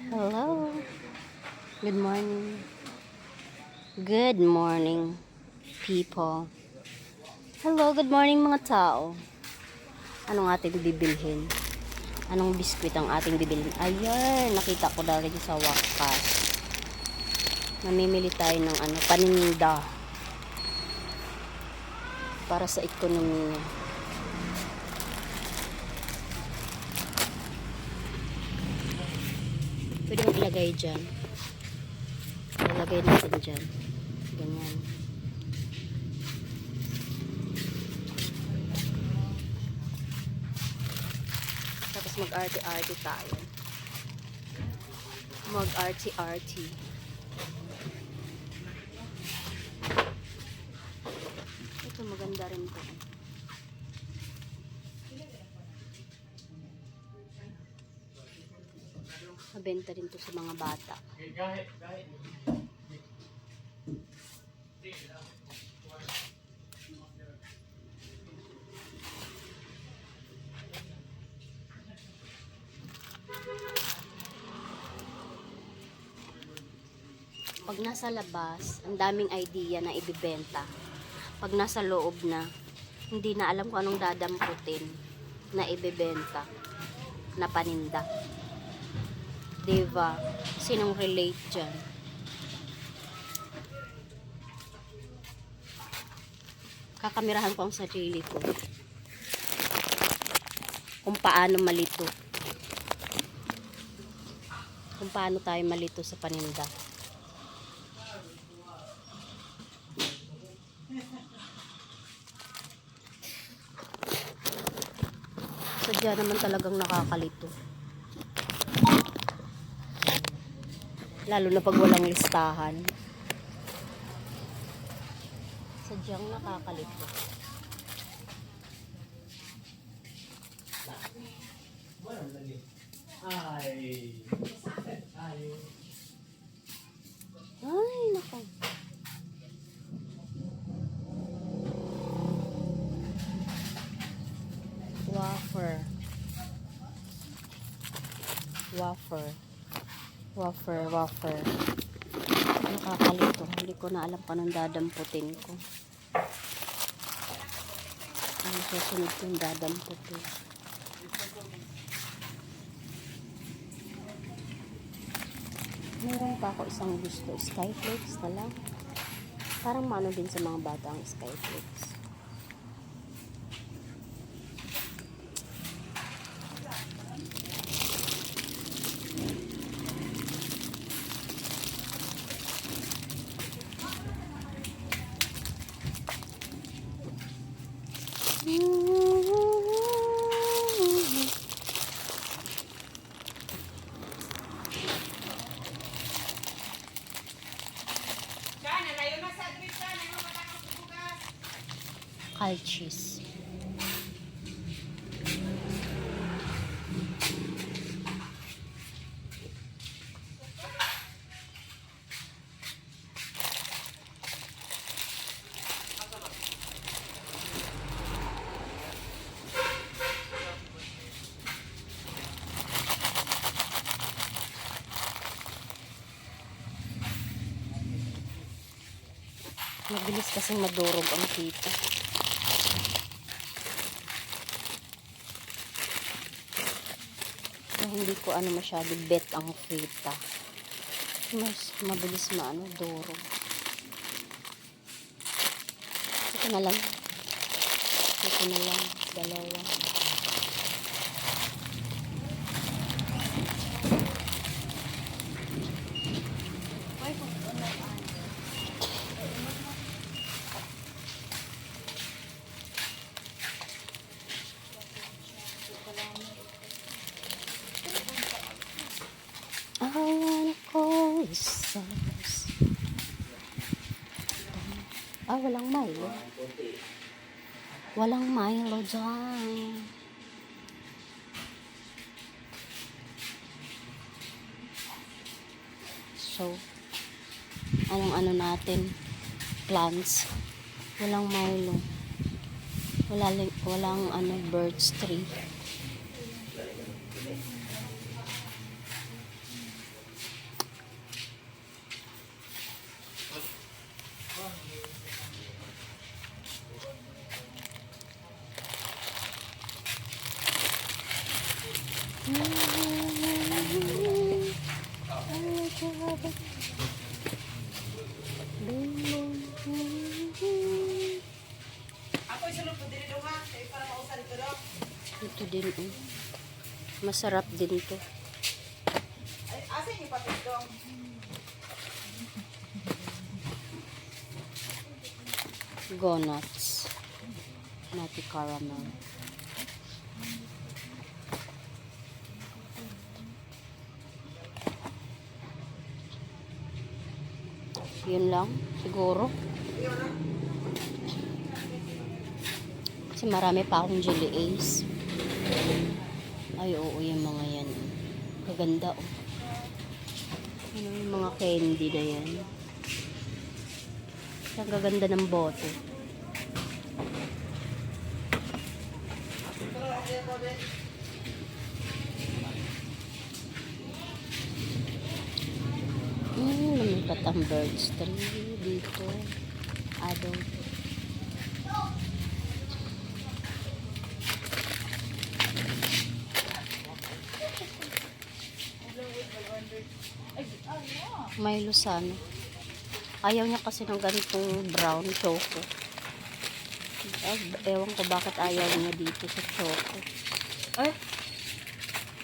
Hello. Good morning. Good morning, people. Hello, good morning mga tao. Anong ating bibilhin? Anong biskwit ang ating bibilhin? Ayan, nakita ko na rin sa wakas. Mamimili tayo ng paninda. Para sa ekonomiya. Pwede mong ilagay dyan. Ilagay natin dyan. Ganyan. Tapos mag-arty-arty tayo. Mag-arty-arty. Ito maganda rin po. Mabenta rin to sa mga bata. Pag nasa labas, ang daming idea na ibibenta. Pag nasa loob na, hindi na alam kung anong dadamputin na ibibenta na paninda. Diba? Sinong relate dyan? Kakamirahan ko ang sarili ko. Kung paano malito. Kung paano tayo malito sa paninda. Sadya naman talagang nakakalito. Lalo na pag walang listahan. Sadyang nakakalito. Ay, nako. Wafer. Nakakalito. Hindi ko na alam pa nang dadamputin ko. Ano susunod kong dadamputin. Meron pa ako isang gusto. Skyflakes na lang. Parang mano din sa mga bata ang Skyflakes. Calchis. Mabilis kasing madurog ang kita. So, hindi ko masyado bet ang kita. Mas mabilis durog. Ito na lang. Dalawa. Walang Milo. Walang Milo dyan. So, anong natin? Plants. Walang Milo. Walang birch tree. Ako isulod po din ito ha. Kaya para mausan ito daw. Ito din, oh. Masarap din to. Ay, asan yung papel dong? Go nuts. Nutty caramel. Yun lang, siguro. Yun na. Kasi marami pa akong jelly ace. Ay, oo, yung mga yan. Kaganda, oh. Ano yung mga candy na yan? Ang gaganda ng bote. Lumipat ang birds tree dito. Adult. May Luzano. Ayaw niya kasi ng ganitong brown choco. Ewan ko bakit ayaw niya dito sa choco. Ay,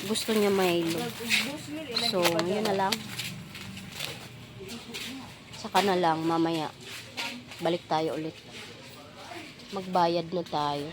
Gusto niya Milo. ubus yun. So, yun na lang. Saka na lang, mamaya. Balik tayo ulit. Magbayad na tayo.